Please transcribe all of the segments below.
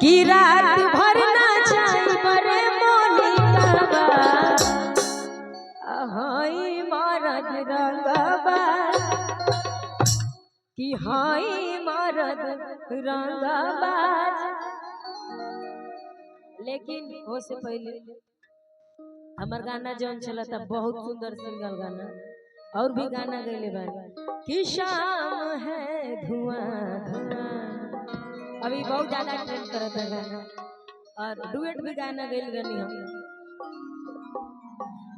कि रात भर ना जाई बरे मोनिका हाई मरद रंगबा कि हाई मरद रंगबाज। लेकिन वो से पहले हमार गाना जौन चला था बहुत सुंदर सिंगल गाना और भी गाना गईले बा कि शाम है धुआं धुआं, अभी बहुत ज्यादा ट्रेंड करता है गाना। और डुएट भी गाना गईल रहनी हम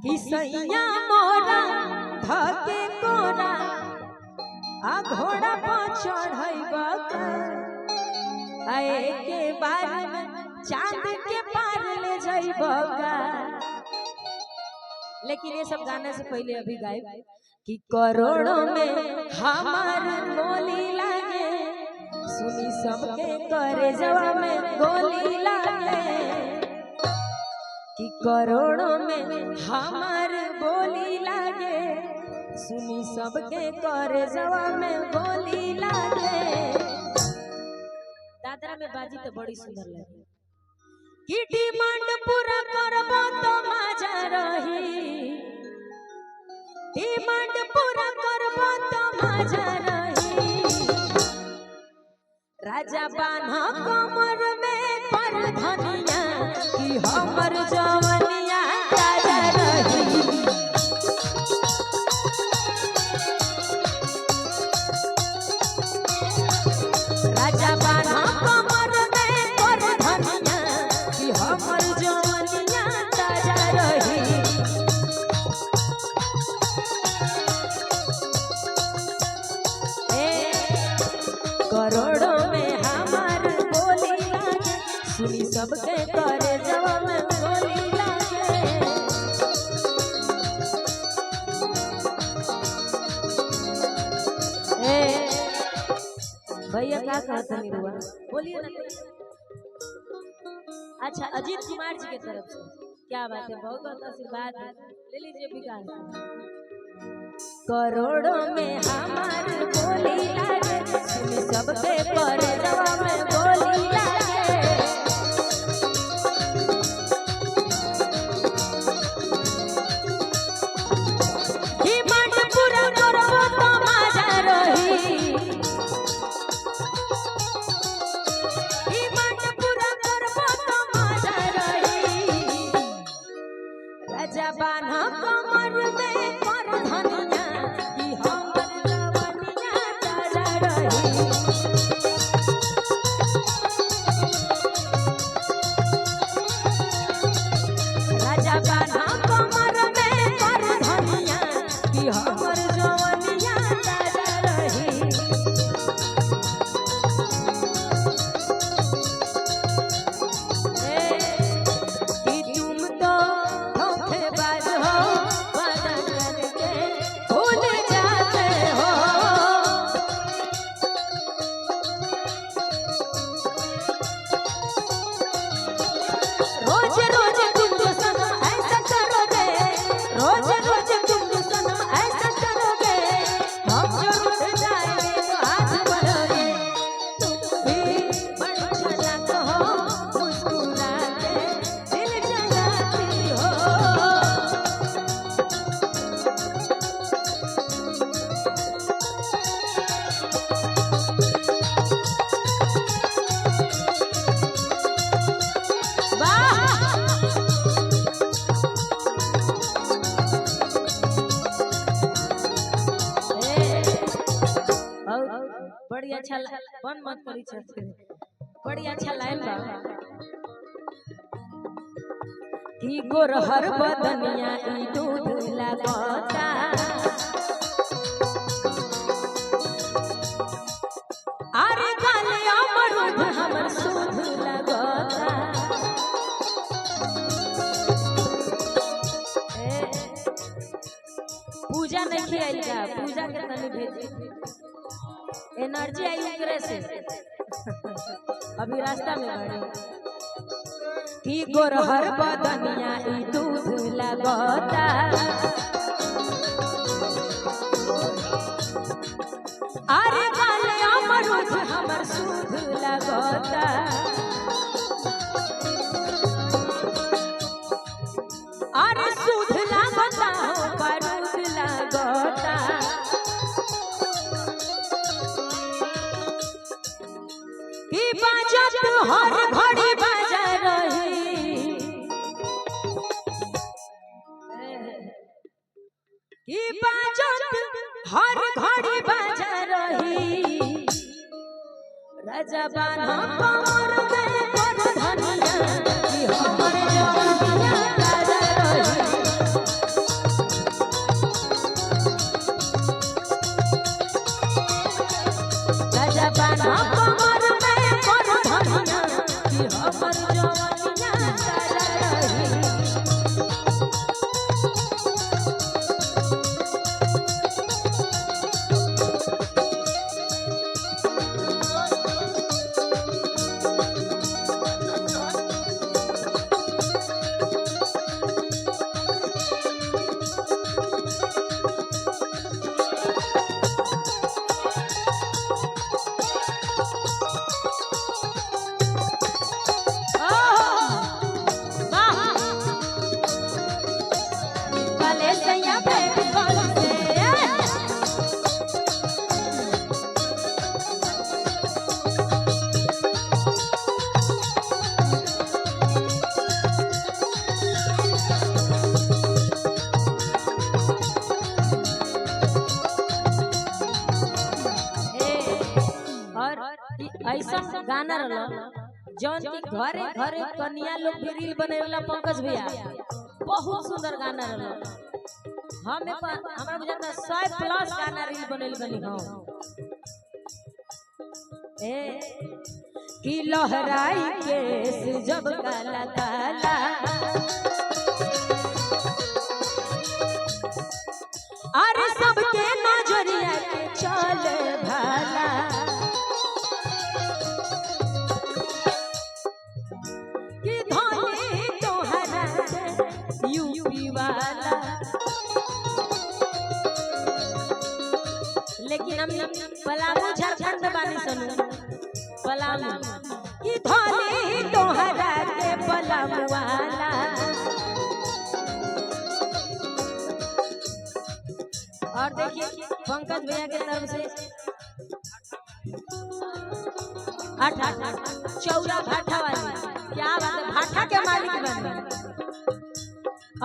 कि सैया मोरा धके कोरा आ घोड़ा पर चढ़ैबा आए के बार चांद के पार ले जाइबा। लेकिन ये सब गाने से पहले अभी गाए कि करोड़ों में हमार बोली लागे सुनी सबके करे जवा में गोली लागे कि करोड़ों में हमार बोली लागे सुनी सबके करे जवा में गोली लागे। दादरा में बाजी तो बड़ी सुंदर लगी कि डिमांड पूरा करबो तो मजा रही, डिमांड पूरा करबो तो मजा रही। राजा बान्हा कमर में पर धनिया कि हमर जवनिया राजा रही। राजा बान्हा कमर में पर धनिया कि हमर जवनिया राजा रही। करोड़ों में हमार बोली लागे सुनी सबके करे जवा में बोली लागे। भैया क्या कहते हैं रुआ बोलिए ना। अच्छा अजीत कुमार जी की तरफ से क्या बात है, बहुत बहुत आशीर्वाद ले लीजिए विकास। करोड़ों में हमार बोली लागे सुनी सबके करे जवा में बोली लागे। डिमांड पूरा करबो तो मजा रही, डिमांड पूरा करबो तो मजा रही। राजा बान्हा कमर में पर धनिया कि हमर जवनिया ताजा रही। राजा बान्हा कमर में पर धनिया कि हमर जवनिया ताजा रही। कि तुम तो धोखेबाज हो वादा करके भूल जाते हो। रोज रोज तुम जो सनम ऐसा करोगे, रोज रोज तुम जो सनम ऐसा करोगे, हम जो रुठ जाएंगे तो हाथ बढ़ोगे। तुम भी बड़ी चालाक हो मुस्कुरा के दिल जलाती हो। बड़ी अच्छा बन मत करी छे, बड़ी अच्छा लाइन बा कि गोरहर बदनिया ई दूध लागता अरे गाले अमरूद हमर सूद लागता। पूजा नहीं खियाई का, पूजा के तनी भेजी एनर्जी आई करे से अभी रास्ता में बड़ी कि गोरहर बदनिया ई दूध लागता अरे गाले अमरूद हमर सूद लागता। कि बाजत हर घड़ी बाजा रही कि बाजत हर घड़ी बाजा रही राजा बाना कमर में पर धनिया कि हमर जवानिया राजा रही राजा बाना कमर में पर धनिया कि हमर जवानिया राजा रही ऐसा गाना रहा जौन की घरे घरे कन्या लोग भी रील बनेला पंकज भैया बहुत सुंदर गाना रहा हम हमरा बुझाता 100+ गाना रील बनेल बनी हो ए कि लहराई केस जब काला काला अरे सबके नजरिया के चले भाला यूपी वाला लेकिन हम पलामू झारखंड बानी सुनो पलामू की धोनी तोहरा के पलामू वाला और देखिए पंकज भैया के तरफ से 8 चौरा भाठा वाली क्या बात है भाठा के मालिक बन गए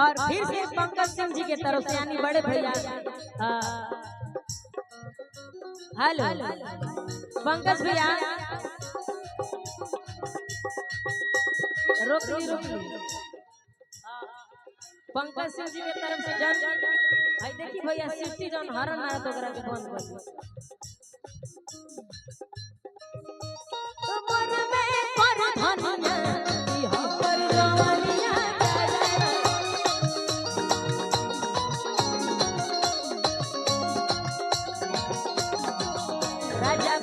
और फिर से पंकज सिंह जी के तरफ से यानी बड़े भैया हेलो पंकज भैया रोक ली पंकज सिंह जी के तरफ से जान भाई देखी भैया सिटी जन हरन मारा तो करा के बंद कर कमर में पर धनिया कि हमर जवानिया राजा